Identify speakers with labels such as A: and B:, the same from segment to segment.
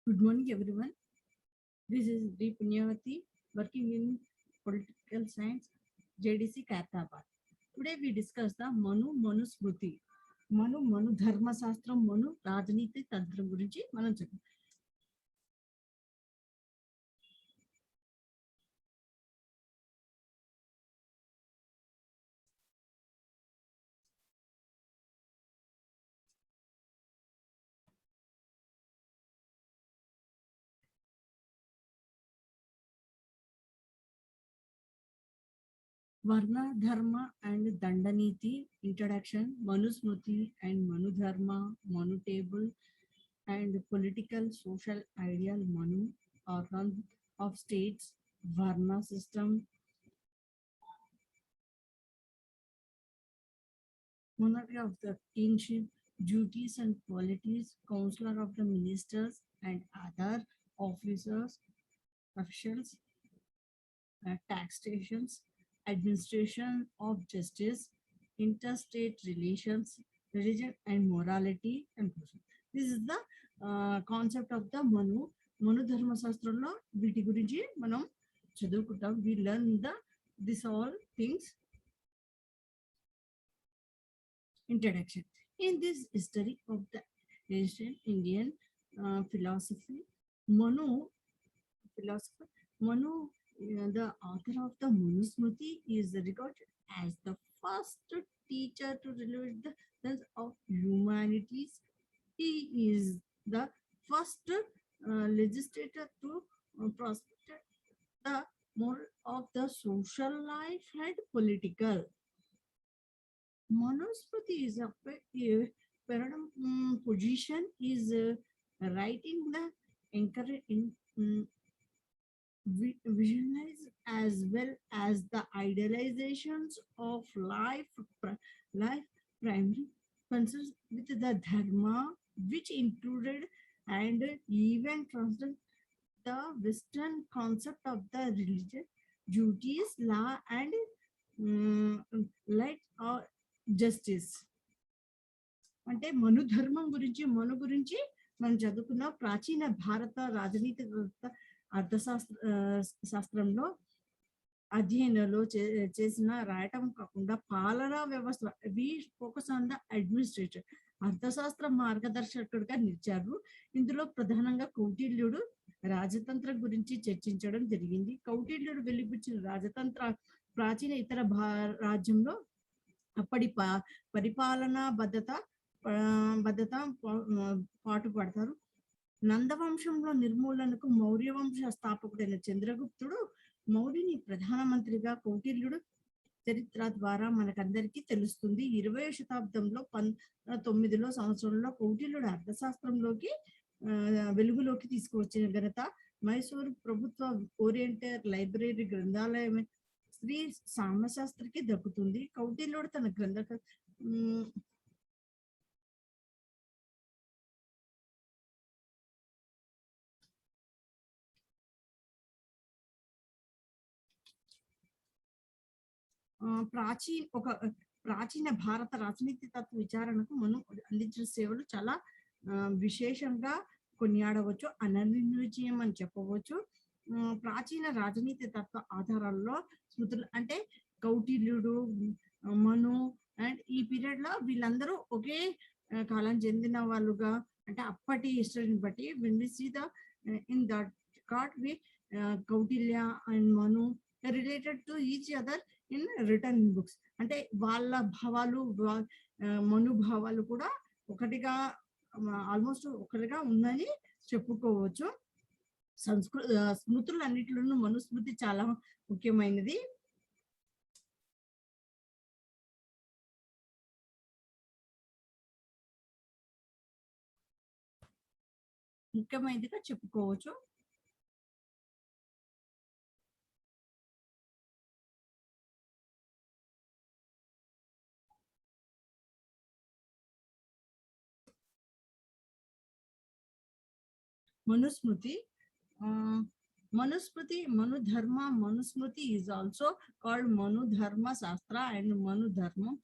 A: Good morning, everyone. This is D. Punyavati, working in political science, JDC Khartabad. Today we discuss the Manu Smruti. Manu Dharma Shastram, Manu Rajniti Tantram గురించి మనం చెప్తాం. Varna Dharma and Dandaniti introduction, Manu Smruti and Manu Dharma, Manu table, and political social ideal Manu, organ of states, Varna system, monarchy of the kingship, duties and qualities, counselor of the ministers and other officers, officials, taxations, administration of justice, interstate relations, religion and morality, and person. This is the concept of the Manu Dharma Shastralo వీటి గురించి మనం చదువుకుంటాం. We learn this all things. Introduction. In this history of the ancient Indian philosophy, Manu, philosopher, the author of the Manusmriti, is regarded as the first teacher to relate the sense of humanities. He is the first legislator to prospect the moral of the social life and political. Manusmriti is a paradigm position is writing the encourage in visualize as well as the idealizations of life primary concerns with the dharma, which included and even transcended the Western concept of the religion, duties, law, and light or justice. అంటే మను గురించి మనం చదువుకున్న ప్రాచీన భారత రాజనీతి శాస్త్రంలో అధ్యయనంలో చేసిన రాయటం కాకుండా పాలనా వ్యవస్థ we focus on the administration Arthashastra మార్గదర్శకుడిగా నిలిచారు. ఇందులో ప్రధానంగా కౌటిల్యుడు రాజతంత్రం గురించి చర్చించడం జరిగింది. కౌటిల్యుడు వెలిబుచ్చిన రాజతంత్ర ప్రాచీన ఇతర రాజ్యంలో అప్పటి పరిపాలనా భద్రత పాటుపడతారు. నందవంశంలో నిర్మూలనకు మౌర్య వంశ స్థాపకుడైన చంద్రగుప్తుడు మౌర్యుని ప్రధానమంత్రిగా కౌటిల్యుడు చరిత్ర ద్వారా మనకందరికీ తెలుస్తుంది. 20వ శతాబ్దంలో 19వ సంవత్సరంలో కౌటిల్యుడు అర్థశాస్త్రంలోకి వెలుగులోకి తీసుకువచ్చిన ఘనత మైసూరు ప్రభుత్వ ఓరియంటల్ లైబ్రరీ గ్రంథాలయం శ్రీ సామశాస్త్రికి దక్కుతుంది. కౌటిల్యుడు తన ప్రాచీన భారత రాజనీతి తత్వ విచారణకు మనం అందించిన సేవలు చాలా విశేషంగా కొనియాడవచ్చు, అనన్వయం అని చెప్పవచ్చు. ప్రాచీన రాజనీతి తత్వ ఆధారాల్లో స్మృతులు అంటే కౌటిల్యుడు, మను అండ్ ఈ పీరియడ్ లో వీళ్ళందరూ ఒకే కాలం చెందిన వాళ్ళుగా, అంటే అప్పటి హిస్టరీని బట్టి in that got with Kautilya and Manu related to each other in written books. అంటే వాళ్ళ భావాలు మనుభావాలు కూడా ఒకటిగా ఆల్మోస్ట్ ఒకటిగా ఉందని చెప్పుకోవచ్చు. స్మృతులు అన్నిటిలోనూ మనుస్మృతి చాలా ముఖ్యమైనది. ముఖ్యమైనదిగా చెప్పుకోవచ్చు. Manusmriti. Manu Dharma, Manusmriti is also called Manu Dharma Shastra and Manu Dharma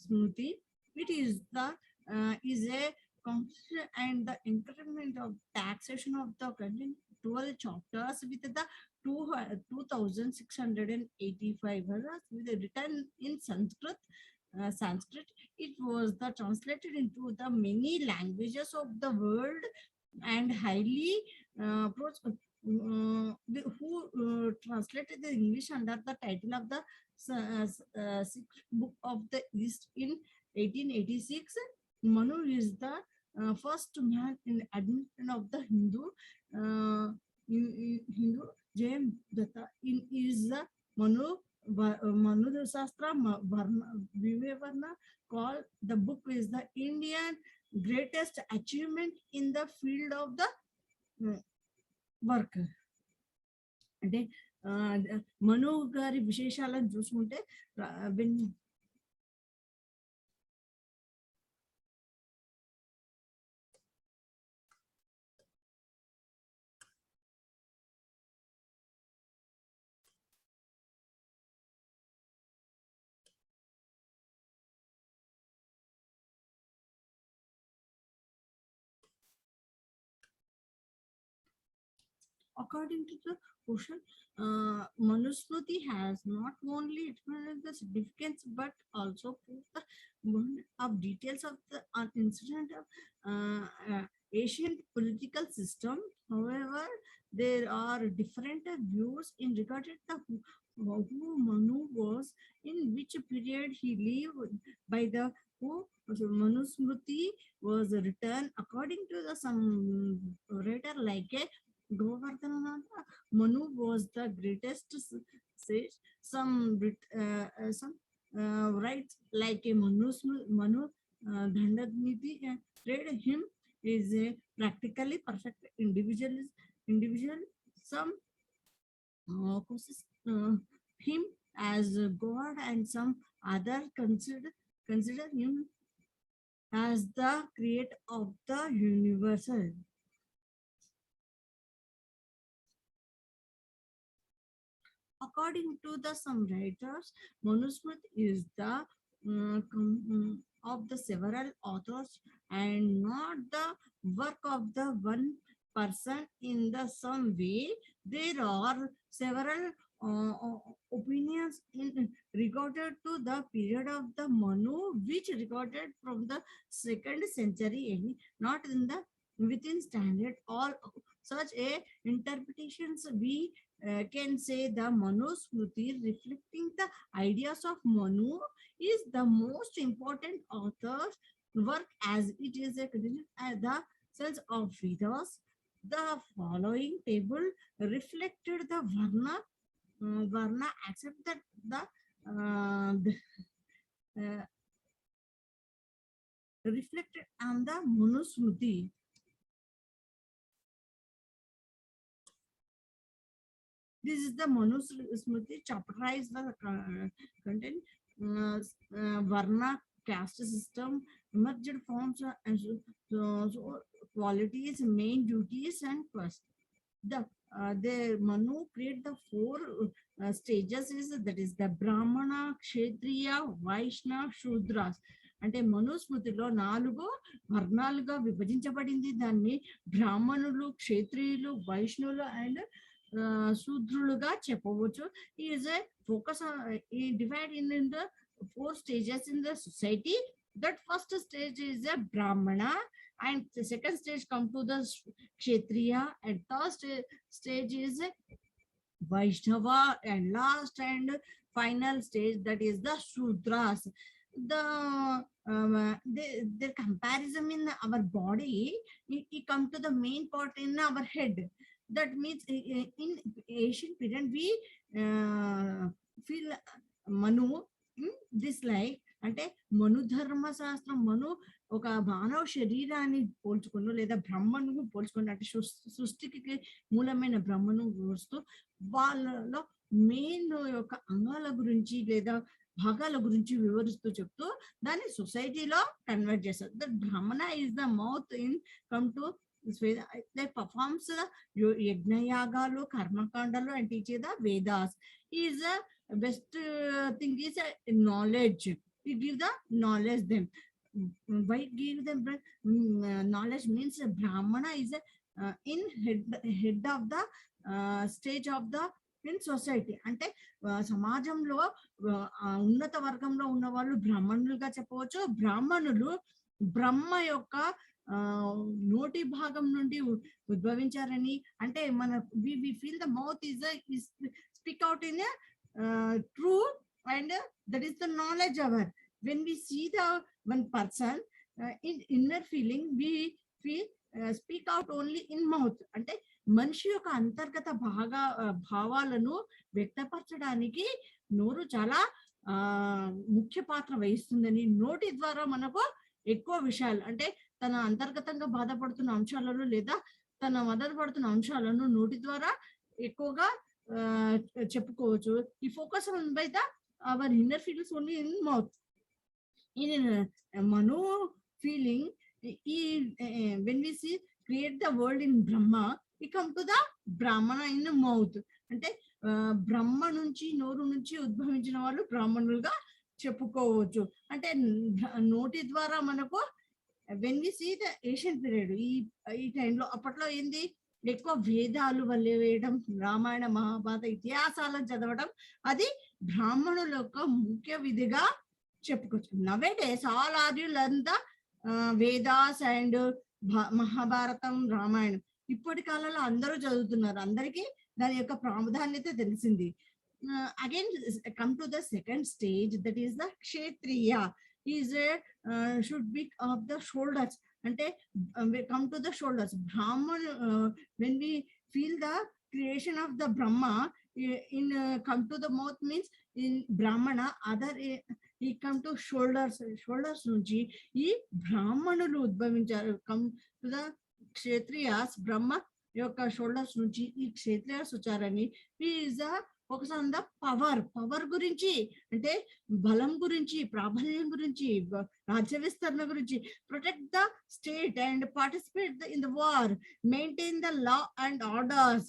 A: Smriti. It is a and the increment of taxation of the content, 12 chapters with the 2,685 verses with a written in Sanskrit. Sanskrit. It was the translated into the many languages of the world and highly who translated the English under the title of the Secret Book of the East in 1886. Manu is the first man in admission of the Hindu Hindu Jain Datta in is the Manu Shastra Vivevarna called the book is the Indian greatest achievement in the field of the work. అంటే మను గారి విశేషాలను చూసుకుంటే according to the question, Manusmriti has not only explained the significance but also proved the one of details of the incident of Asian political system. However, there are different views in regarding the who Manu was, in which period he lived, by the who Manusmriti was written. According to the some writer like a Govardhana, Manu was the greatest sage. Some writes like a Manu Dandadniti trade him is a practically perfect individual. Some him as a God, and some other consider him as the creator of the universe. According to the some writers, Manusmriti is the of the several authors and not the work of the one person in the some way. There are several opinions in regarded to the period of the Manu, which recorded from the 2nd century AD, not in the within standard. All such a interpretations we can say the Manusmriti, reflecting the ideas of Manu, is the most important author's work as it is a the sense of Vedas. The following table reflected the Varna except that the reflected on the Manusmriti. This is the Manusmriti chapterized the content, Varna caste system, emerged forms, and so qualities, main duties, and quest. The Manu create the 4 stages is that is the Brahmana, Kshatriya, Vaishna, Shudras. అంటే మనుస్మృతిలో 4 వర్ణాలుగా విభజించబడింది. దాన్ని బ్రాహ్మణులు, క్షత్రియులు, వైష్ణవులు and శూద్రులుగా చెప్పవచ్చు. Is a focus on divide in the 4 stages in the society. That first stage is a Brahmana, and the second stage come to the Kshatriya, and third stage is Vaishnava, and last and final stage that is the Shudras. The comparison in our body, it come to the main part in our head. That means in Asian period we feel Manu this like అంటే మను ధర్మ శాస్త్రం మను ఒక మానవ శరీరాన్ని పోల్చుకుని లేదా బ్రహ్మను పోల్చుకుని అంటే సృష్టికి మూలమైన బ్రహ్మను చూస్తూ వాళ్ళలో మెయిన్ యొక్క అంగాల గురించి లేదా భాగాల గురించి వివరిస్తూ చెప్తూ దాన్ని సొసైటీలో కన్వర్ట్ చేస్తారు. ద బ్రహ్మణ is the mouth in come to they performs yagnayagalu, karmakandalu, and teach the Vedas. Is a best thing is knowledge. He give the knowledge them. why give them knowledge means Brahmana is a in head of the stage of the in society. అంటే సమాజంలో ఉన్నత వర్గంలో ఉన్న వాళ్ళు బ్రాహ్మణులుగా చెప్పవచ్చు. బ్రాహ్మణులు బ్రహ్మ యొక్క నోటి భాగం నుండి ఉద్భవించారని, అంటే మన we feel the mouth is speak out in a true, and that is the knowledge our. When we see the one person in inner feeling, we speak out only in mouth. అంటే మనిషి యొక్క అంతర్గత భావాలను వ్యక్తపరచడానికి నోరు చాలా ముఖ్య పాత్ర వహిస్తుందని, నోటి ద్వారా మనకు ఎక్కువ విషయాలు, అంటే తన అంతర్గతంగా బాధపడుతున్న అంశాలను లేదా తన మదనపడుతున్న అంశాలను నోటి ద్వారా ఎక్కువగా చెప్పుకోవచ్చు. ఈ focus on by the hour inner feelings only in mouth. In Mano feeling, ఈ when we see create the world in Brahma, we come to the Brahmana in the mouth. అంటే బ్రహ్మ నుంచి నోరు నుంచి ఉద్భవించిన వాళ్ళు బ్రాహ్మణులుగా చెప్పుకోవచ్చు. అంటే నోటి ద్వారా మనకు when we see the ancient period, ఈ టైంలో అప్పట్లో ఏంది ఎక్కువ వేదాలు వల్లే వేయడం, రామాయణ మహాభారత ఇతిహాసాలను చదవడం అది బ్రాహ్మణుల యొక్క ముఖ్య విధిగా చెప్పుకోవచ్చు. Nowadays all are you learn the Vedas and Mahabharatam, Ramayanam ఇప్పటి కాలంలో అందరూ చదువుతున్నారు, అందరికీ దాని యొక్క ప్రాముఖ్యత తెలిసింది. Again come to the second stage, that is the Kshatriya. Is should be of the shoulders. అంటే come to the shoulders. Brahman, when we feel the creation of the Brahma in come to the mouth means in Brahmana, other he come to shoulders నుంచి ఈ బ్రాహ్మణులు ఉద్భవించారు. come to the Kshatriyas, బ్రహ్మ యొక్క shoulders నుంచి ఈ క్షత్రియాస్ వచ్చారని. Is focus on the power గురించి, అంటే బలం గురించి, ప్రాబల్యం గురించి, రాజ్య విస్తరణ గురించి. Protect the state and participate in the war, maintain the law and orders,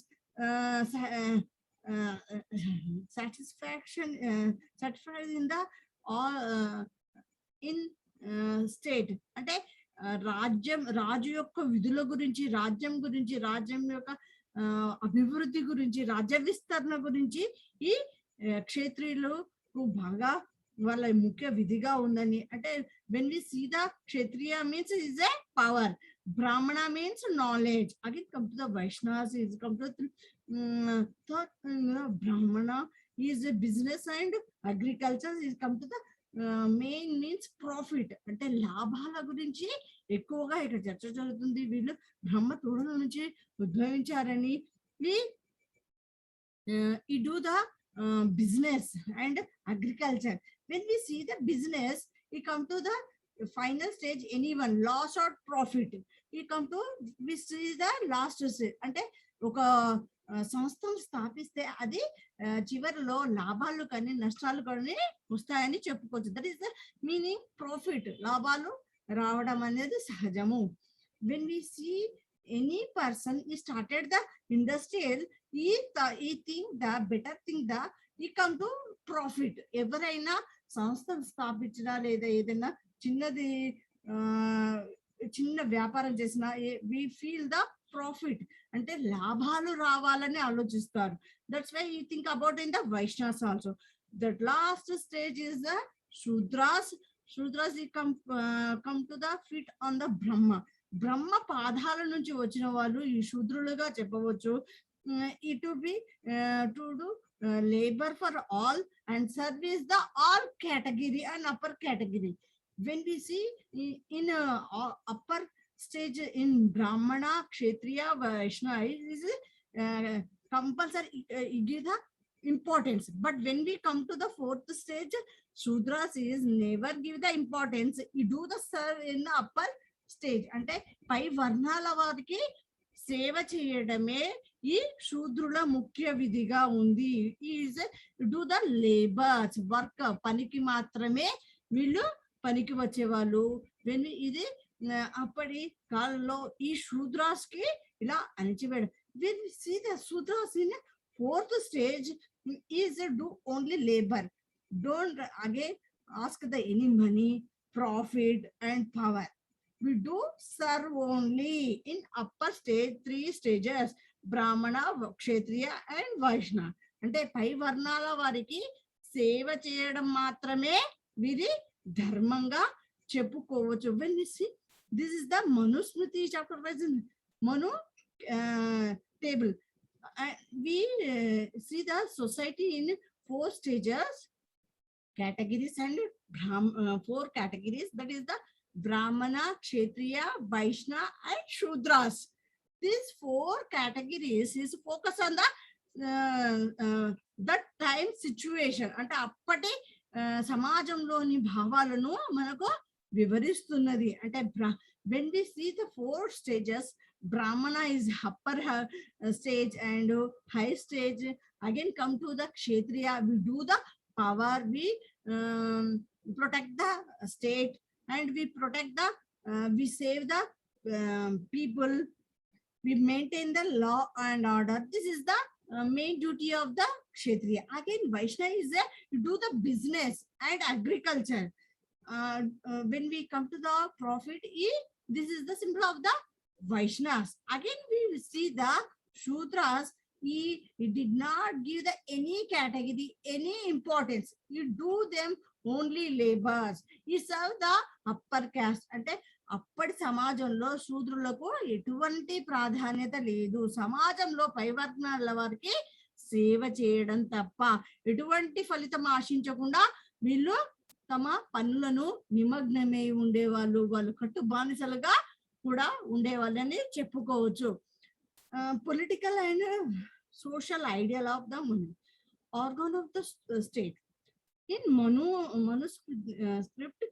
A: satisfaction in the in state. అంటే రాజు యొక్క విధుల గురించి, రాజ్యం యొక్క అభివృద్ధి గురించి, రాజ్య విస్తరణ గురించి ఈ క్షత్రియులకు బాగా వాళ్ళ ముఖ్య విధిగా ఉందని. అంటే when we see the kshatriya means is a power, brahmana means knowledge. Again come to the Vaishnavas, is come to thought, brahmana is a business and agriculture, is come to the main means profit. అంటే లాభాల గురించి ఎక్కువగా ఇక్కడ చర్చ జరుగుతుంది. వీళ్ళు బ్రహ్మ తోడల నుంచి ఉద్భవించారని, ఈ do the business and agriculture. When we see the business, ఈ come to the final stage, anyone loss or profit. ఈ come to we see the last stage. అంటే ఒక సంస్థను స్థాపిస్తే అది చివరిలో లాభాలు కానీ నష్టాలు కానీ వస్తాయని చెప్పుకోవచ్చు. That is the meaning profit. లాభాలు రావడం అనేది సహజము. When we see any person ఈ స్టార్టెడ్ ద ఇండస్ట్రియల్, ఈ thing the better thing the ఈ కమ్ టు ప్రాఫిట్. ఎవరైనా సంస్థను స్థాపించినా లేదా ఏదైనా చిన్న వ్యాపారం చేసినా వి ఫీల్ ద ప్రాఫిట్, అంటే లాభాలు రావాలని ఆలోచిస్తారు. That's why you think about in the Vaishnavs also. That last stage is the Shudras. Come to the feet on the Brahma పాదాల నుంచి వచ్చిన వాళ్ళు ఈ శూద్రులుగా చెప్పవచ్చు. It be to do labour for all and service the all category and upper category. when we see in upper stage in Brahmana, Kshatriya, Vaishnava is compulsory, give the importance. But when we come to the fourth stage, Shudras is never give the importance. You do the serve in the upper stage. అంటే పై వర్ణాల వారికి సేవ చేయడమే ఈ శూద్రుల ముఖ్య విధిగా ఉంది. Is do the labours, work, పనికి మాత్రమే వీళ్ళు పనికి వచ్చేవాళ్ళు. ఇది అప్పటి కాలంలో ఈ శూద్రాస్ కి ఇలా అణిచివేయడం. Shudras in fourth stage is do only labour, don't again ask the any money, profit and power. We do serve only in upper stage, 3 stages: బ్రాహ్మణ, క్షత్రియ అండ్ వైష్ణవ. అంటే పై వర్ణాల వారికి సేవ చేయడం మాత్రమే వీరి ధర్మంగా చెప్పుకోవచ్చు. When we see this is the Manusmriti chapter wise Manu table. We see the society in 4 stages, categories, and 4 categories, that is the Brahmana, Kshatriya, Vaishna and Shudras. These 4 categories is focus on the that time situation, అంటే అప్పటి సమాజంలోని భావాలను మనకు వివరిస్తున్నది. అంటే when we see the 4 stages, Brahmana is upper stage and high stage. Again come to the Kshatriya, we do the power, we protect the state, and we protect the we save the people, we maintain the law and order. This is the main duty of the Kshatriya. Again Vaishnava is there, you do the business and agriculture. When we come to the profit, this is the symbol of the Vaishnavas. Again we see the Shudras, he did not give the any category any importance, you do them only labors, he serve the upper caste. అంటే అప్పటి సమాజంలో శూద్రులకు ఎటువంటి ప్రాధాన్యత లేదు, సమాజంలో పైవర్ణాల వారికి సేవ చేయడం తప్ప ఎటువంటి ఫలితం ఆశించకుండా వీళ్ళు తమ పనులను నిమగ్నమై ఉండేవాళ్ళు, వాళ్ళు కట్టు బానిసలుగా కూడా ఉండేవాళ్ళని చెప్పుకోవచ్చు. Political and social ideal of the Manu, organ of the state. In Manu script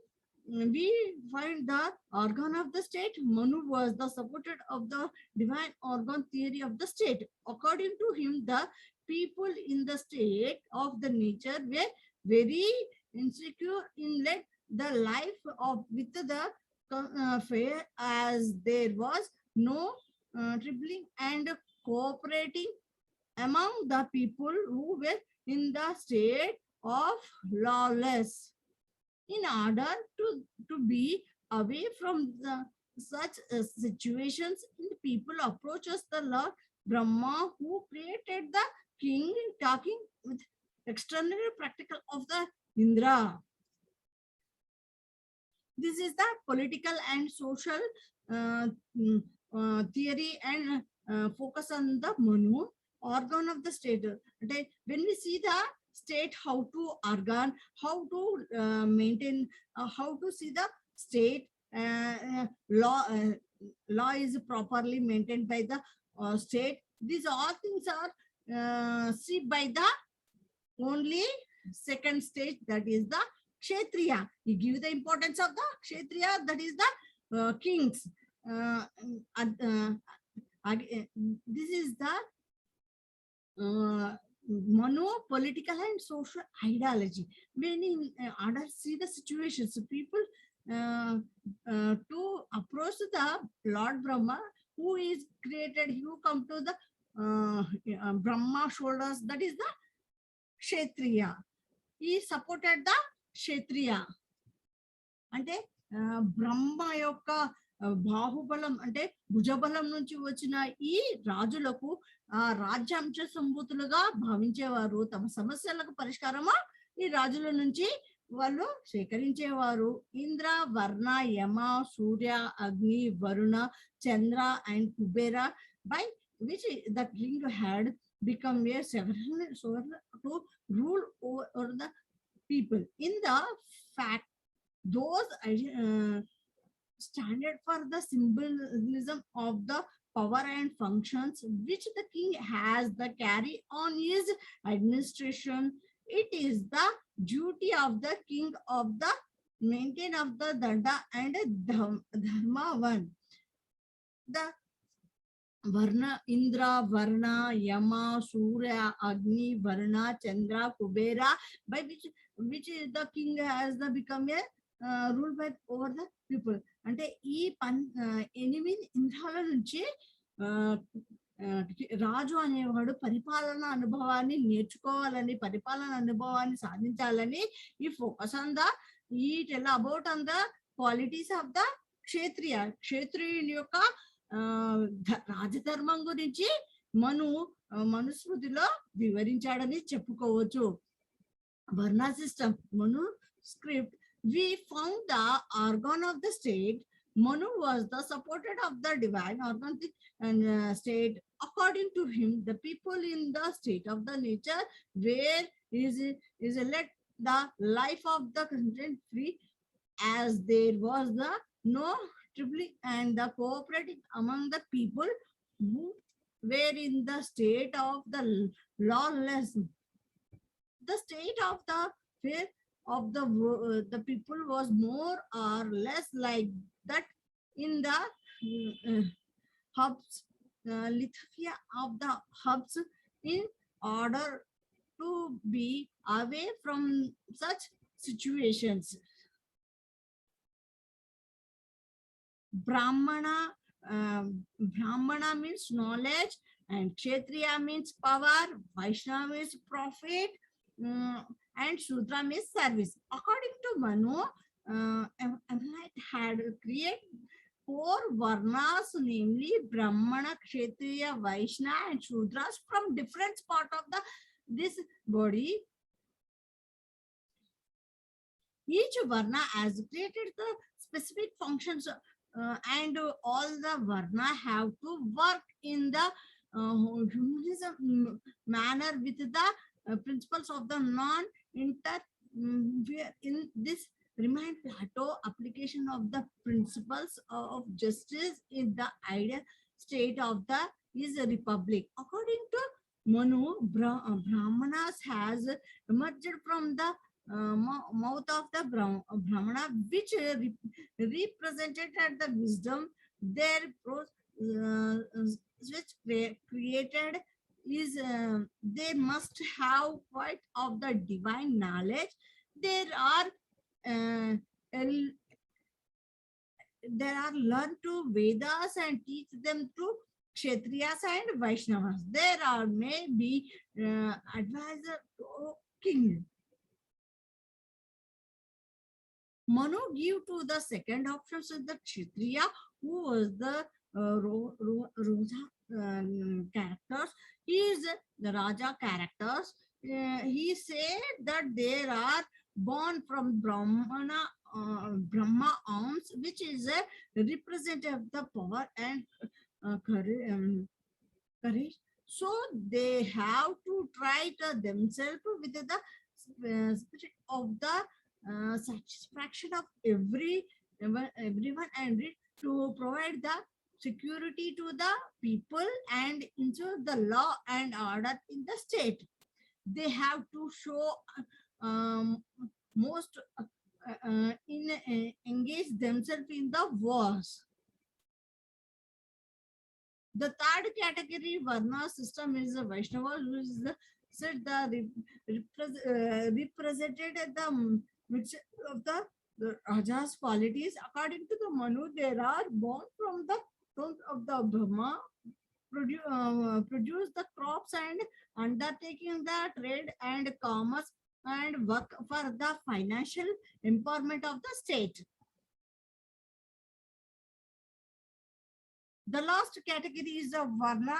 A: we find the organ of the state. Manu was the supporter of the divine organ theory of the state. According to him, the people in the state of the nature were very insecure in let the life of with the fair, as there was no tribling and cooperating among the people who were in the state of lawless. In order to be away from such situations, the people approaches the Lord Brahma, who created the king, talking with external practical of the Indra. This is the political and social theory and focus on the Manu, organ of the state. When we see the state, how to organ, how to maintain, how to see the state law is properly maintained by the state. These all things are seen by the only second stage, that is the Kshatriya. He give the importance of the Kshatriya, that is the kings. This is the Mano political and social ideology. When in order see the situations, people to approach the Lord Brahma, who is created, who come to the Brahma shoulders, that is the Kshatriya. He supported the Kshatriya. అంటే బ్రహ్మ యొక్క బాహుబలం అంటే భుజబలం నుంచి వచ్చిన ఈ రాజులకు రాజ్యాంశ సంభూతులుగా భావించేవారు. తమ సమస్యలకు పరిష్కారము ఈ రాజుల నుంచి వాళ్ళు సేకరించేవారు. ఇంద్ర, వర్ణ, Yama, Surya, Agni, Varuna, Chandra and Kubera, by which the king had become a sovereign to rule over the people. In the fact, those standard for the symbolism of the power and functions which the king has the carry on his administration. It is the duty of the king of the maintain of the danda and dharma one. The Varna, Indra, Varna, Yama, Surya, Agni, Varna, Chandra, Kubera, by which the king has the become a rule by over the people. అంటే ఈ 8 ఇంద్రాల నుంచి రాజు అనేవాడు పరిపాలన అనుభవాన్ని నేర్చుకోవాలని, పరిపాలన అనుభవాన్ని సాధించాలని ఈ ఫోకస్ ఆన్ ద ఈ tell about on the qualities of the Kshatriya, క్షేత్రియుని యొక్క రాజధర్మం గురించి మనుస్మృతిలో వివరించాడని చెప్పుకోవచ్చు. Varna system, Manu script, we found the organ of the state. Manu was the supporter of the divine organ and state. According to him, the people in the state of the nature where is let the life of the content free, as there was the no tribulation and the cooperating among the people who were in the state of the lawless. The state of the fear of the people was more or less like that in the hubs, Lithuania of the hubs, in order to be away from such situations. Brahmana means knowledge, and Kshatriya means power, Vaishnava means profit, and Shudra means service. According to Manu, Enlight had created 4 varnas, namely Brahmana, Kshatriya, Vaishnava, and Shudras from different part of this body. Each varna has created the specific functions, and all the varna have to work in the humanism manner with the principles of the non-inter. In this remind Plato application of the principles of justice in the ideal state of the is a republic. According to Manu, Brahmanas has emerged from the mouth of the Brahmana, which represented the wisdom. Their which created is they must have quite of the divine knowledge. There are learned to Vedas and teach them to Kshatriyas and Vaishnavas. There are may be advisor to king. Manu give to the second option to the Kshatriya, who was the Raja characters. He is the Raja characters. He said that there are born from Brahma arms, which is a representative of the power and courage. So they have to try to themselves with the spirit of the satisfaction of everyone and to provide the security to the people and ensure the law and order in the state. They have to show most engage themselves in the wars. The third category Varna system is the Vaishnava, who is said the represented the mixture of the Raja's qualities. According to the Manu, they are born from the throne of the Brahma, produce the crops and undertaking the trade and commerce and work for the financial empowerment of the state. The last category is the Varna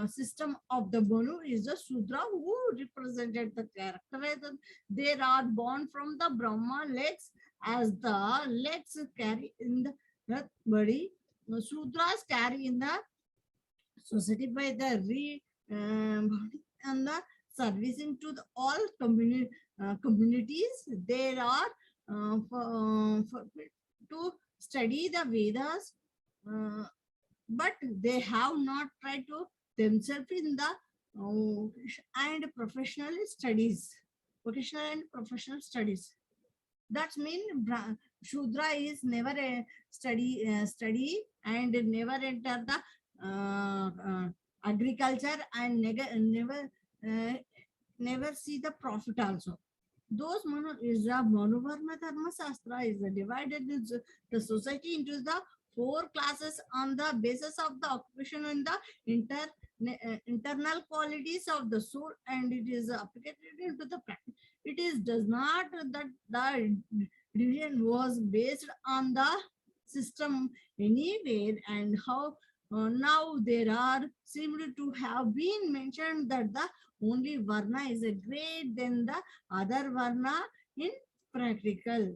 A: system of the Manu is the Sudra, who represented the character. They are born from the Brahma legs, as the legs carry in the body. Sudras carry in the society by the and the servicing to the all communities. There are to study the Vedas, but they have not tried to themselves in the and professional studies, vocational and professional studies. That means Shudra is never a study and never enter the agriculture and never see the profit also. Those Manu is the Manuvarna Dharma Shastra is divided the society into the 4 classes on the basis of the occupation and the internal qualities of the soul, and it is applied into the practice. It is does not that the division was based on the system anywhere, and how now there are seemed to have been mentioned that the only varna is a great than the other varna in practical.